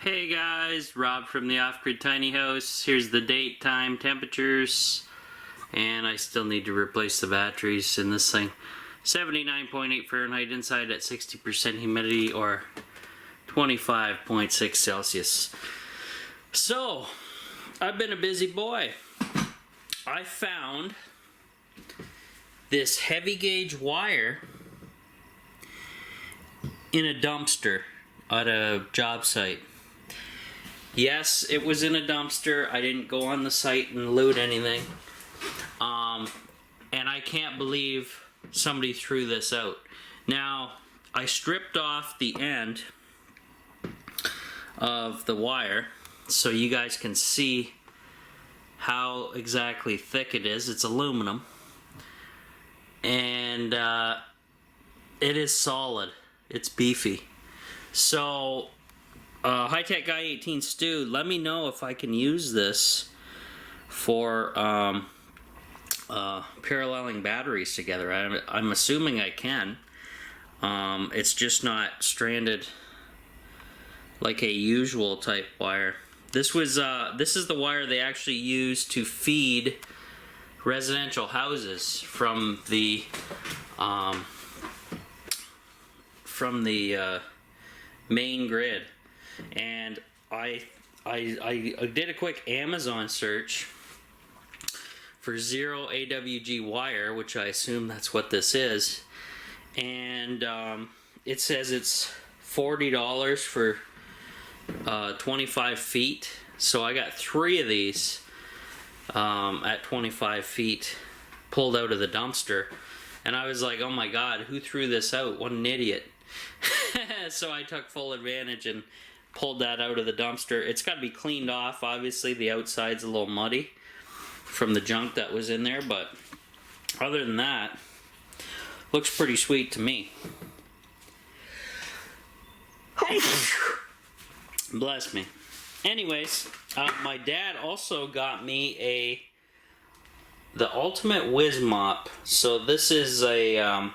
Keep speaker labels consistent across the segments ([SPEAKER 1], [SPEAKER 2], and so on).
[SPEAKER 1] Hey guys, Rob from the Off-Grid Tiny House. Here's the date, time, temperatures, and I still need to replace the batteries in this thing. 79.8 Fahrenheit inside at 60% humidity or 25.6 Celsius. So, I've been a busy boy. I found this heavy gauge wire in a dumpster at a job site. Yes, it was in a dumpster. I didn't go on the site and loot anything. And I can't believe somebody threw this out. Now, I stripped off the end of the wire so you guys can see how exactly thick it is. It's aluminum. And it is solid. It's beefy. So, High Tech Guy 18 Stu, let me know if I can use this for paralleling batteries together. I'm assuming I can. It's just not stranded like a usual type wire. This is the wire they actually use to feed residential houses from the main grid. And I did a quick Amazon search for 0 AWG wire, which I assume that's what this is, and it says it's $40 for 25 feet. So I got 3 of these at 25 feet pulled out of the dumpster, and I was like, oh my god, who threw this out? What an idiot. So I took full advantage and pulled that out of the dumpster. It's got to be cleaned off. Obviously the outside's a little muddy from the junk that was in there, but other than that, looks pretty sweet to me. Bless me. Anyways, my dad also got me the Ultimate Whiz Mop. So this is a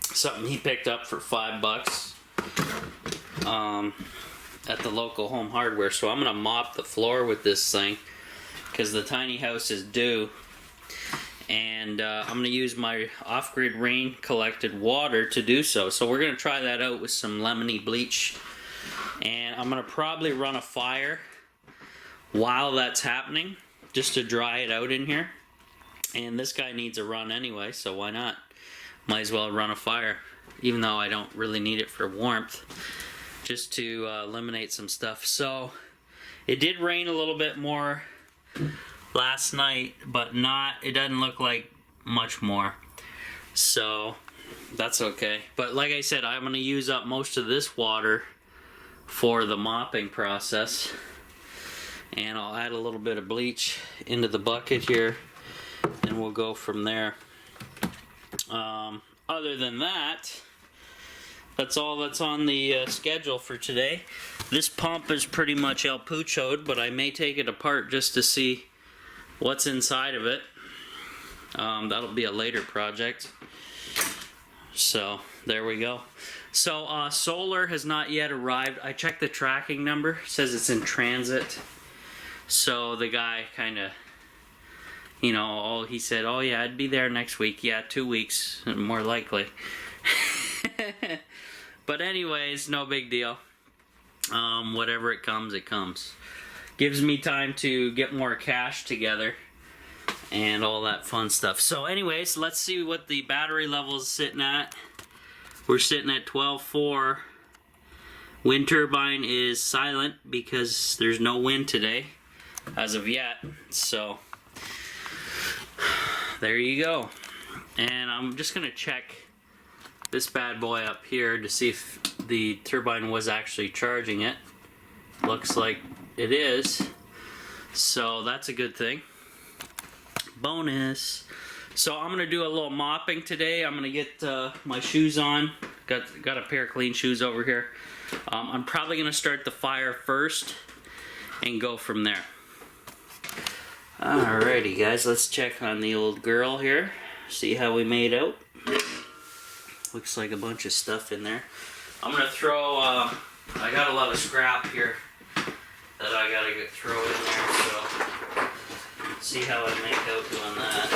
[SPEAKER 1] something he picked up for $5 at the local Home Hardware. So I'm gonna mop the floor with this thing because the tiny house is due, and I'm gonna use my off-grid rain collected water to do so. So we're gonna try that out with some lemony bleach, and I'm gonna probably run a fire while that's happening just to dry it out in here. And this guy needs a run anyway, so why not? Might as well run a fire, even though I don't really need it for warmth, just to eliminate some stuff. So it did rain a little bit more last night, but it doesn't look like much more, so that's okay. But like I said, I'm going to use up most of this water for the mopping process, and I'll add a little bit of bleach into the bucket here, and we'll go from there. Other than that, that's all that's on the schedule for today. This pump is pretty much El Pucho'd, but I may take it apart just to see what's inside of it. That'll be a later project. So there we go. So solar has not yet arrived. I checked the tracking number. It says it's in transit. So the guy kind of, he said, oh yeah, I'd be there next week. Yeah, 2 weeks, more likely. But anyways, no big deal. Whatever it comes, it comes. Gives me time to get more cash together and all that fun stuff. So anyways, let's see what the battery level is sitting at. We're sitting at 12.4. Wind turbine is silent because there's no wind today as of yet. So there you go. And I'm just gonna check this bad boy up here to see if the turbine was actually charging it. Looks like it is, so that's a good thing. Bonus. So I'm gonna do a little mopping today. I'm gonna get my shoes on. Got a pair of clean shoes over here. I'm probably gonna start the fire first and go from there. Alrighty guys, let's check on the old girl here. See how we made out. Looks like a bunch of stuff in there. I'm gonna throw I got a lot of scrap here that I gotta throw in there, so see how I make out doing that.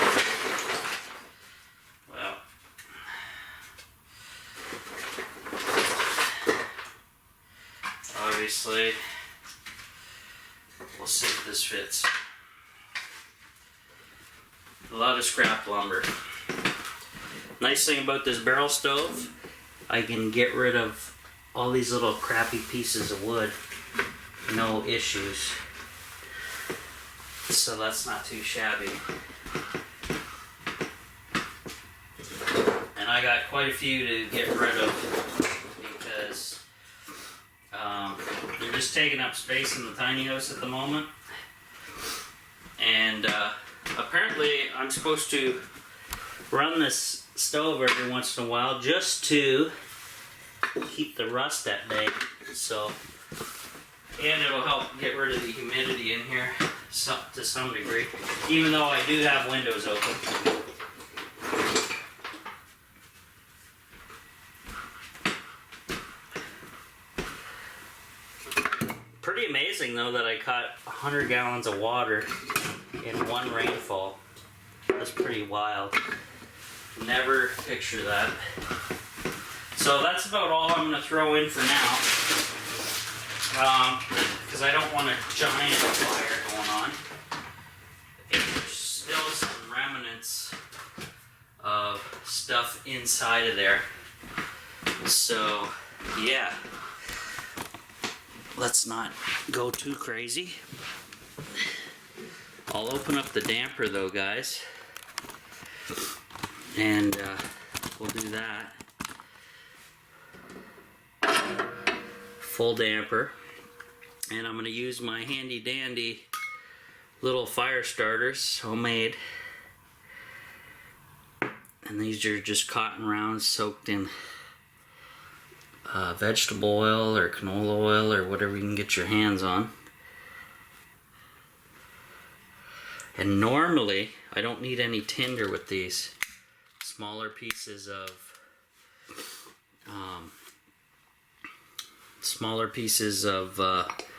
[SPEAKER 1] Well, obviously, we'll see if this fits. A lot of scrap lumber. Nice thing about this barrel stove, I can get rid of all these little crappy pieces of wood, no issues. So that's not too shabby. And I got quite a few to get rid of because they're just taking up space in the tiny house at the moment. And apparently I'm supposed to run this stove every once in a while just to keep the rust at bay. So, and it'll help get rid of the humidity in here to some degree, even though I do have windows open. Pretty amazing though that I caught 100 gallons of water in one rainfall. That's pretty wild. Never picture that. So that's about all I'm going to throw in for now. Because I don't want a giant fire going on. And there's still some remnants of stuff inside of there. So, yeah. Let's not go too crazy. I'll open up the damper though, guys. And we'll do that. Full damper. And I'm going to use my handy dandy little fire starters, homemade. And these are just cotton rounds soaked in vegetable oil or canola oil or whatever you can get your hands on. And normally I don't need any tinder with these smaller pieces of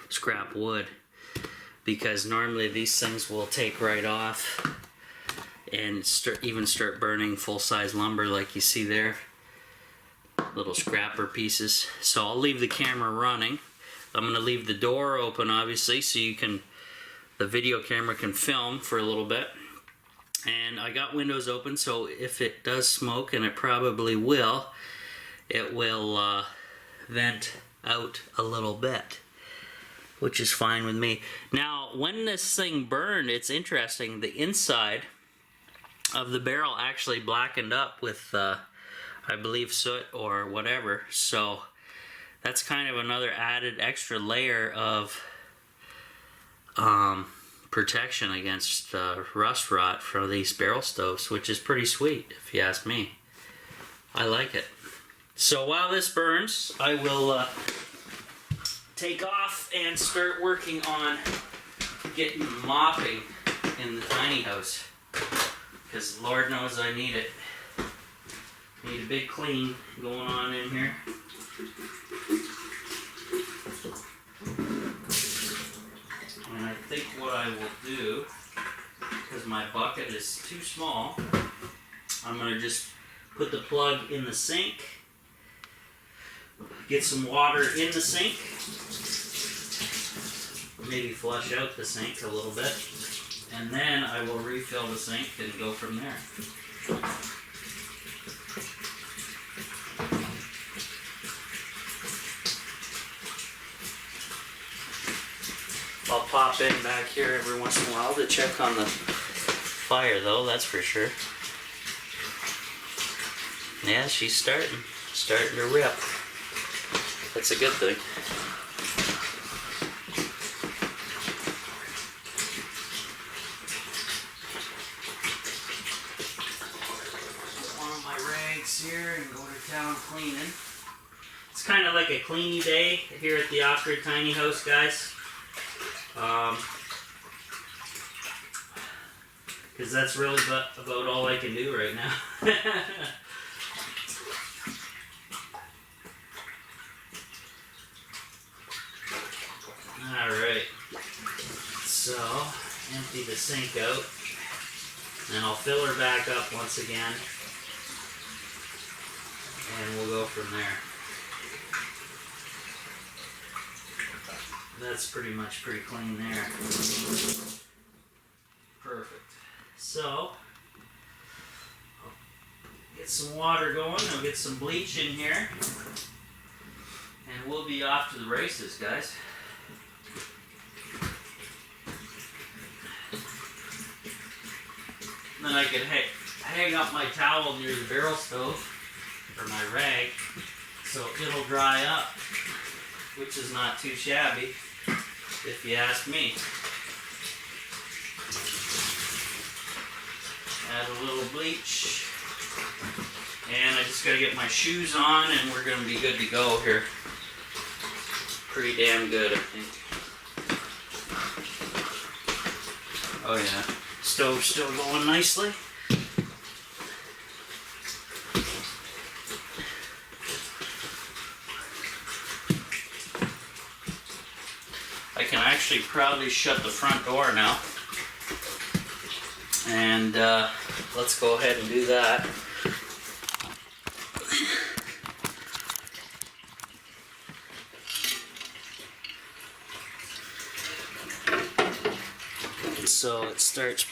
[SPEAKER 1] scrap wood, because normally these things will take right off and even start burning full-size lumber like you see there, little scrapper pieces. So I'll leave the camera running. I'm going to leave the door open obviously so the video camera can film for a little bit. And I got windows open, so if it does smoke, and it probably will, it will vent out a little bit, which is fine with me. Now, when this thing burned, it's interesting, the inside of the barrel actually blackened up with, I believe, soot or whatever, so that's kind of another added extra layer of protection against rust rot for these barrel stoves, which is pretty sweet if you ask me. I like it. So while this burns, I will take off and start working on getting mopping in the tiny house, because Lord knows I need it. Need a big clean going on in here. And I think what I will do, because my bucket is too small, I'm going to just put the plug in the sink, get some water in the sink, maybe flush out the sink a little bit, and then I will refill the sink and go from there. I'll pop in back here every once in a while to check on the fire though, that's for sure. Yeah, she's starting to rip. That's a good thing. Get one of my rags here and go to town cleaning. It's kind of like a cleany day here at the Off-Grid Tiny House, guys. Because that's really about all I can do right now. empty the sink out. And I'll fill her back up once again. And we'll go from there. That's pretty clean there. Perfect. So, I'll get some water going. I'll get some bleach in here. And we'll be off to the races, guys. Then I can hang up my towel near the barrel stove, or my rag, so it'll dry up, which is not too shabby, if you ask me. Add a little bleach, and I just gotta get my shoes on, and we're gonna be good to go here. Pretty damn good, I think. Oh yeah. Stove's still going nicely. I can actually proudly shut the front door now. And let's go ahead and do that. So it starts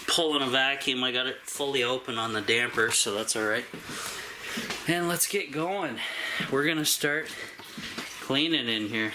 [SPEAKER 1] pulling a vacuum. I got it fully open on the damper, so that's alright. And let's get going. We're gonna start cleaning in here.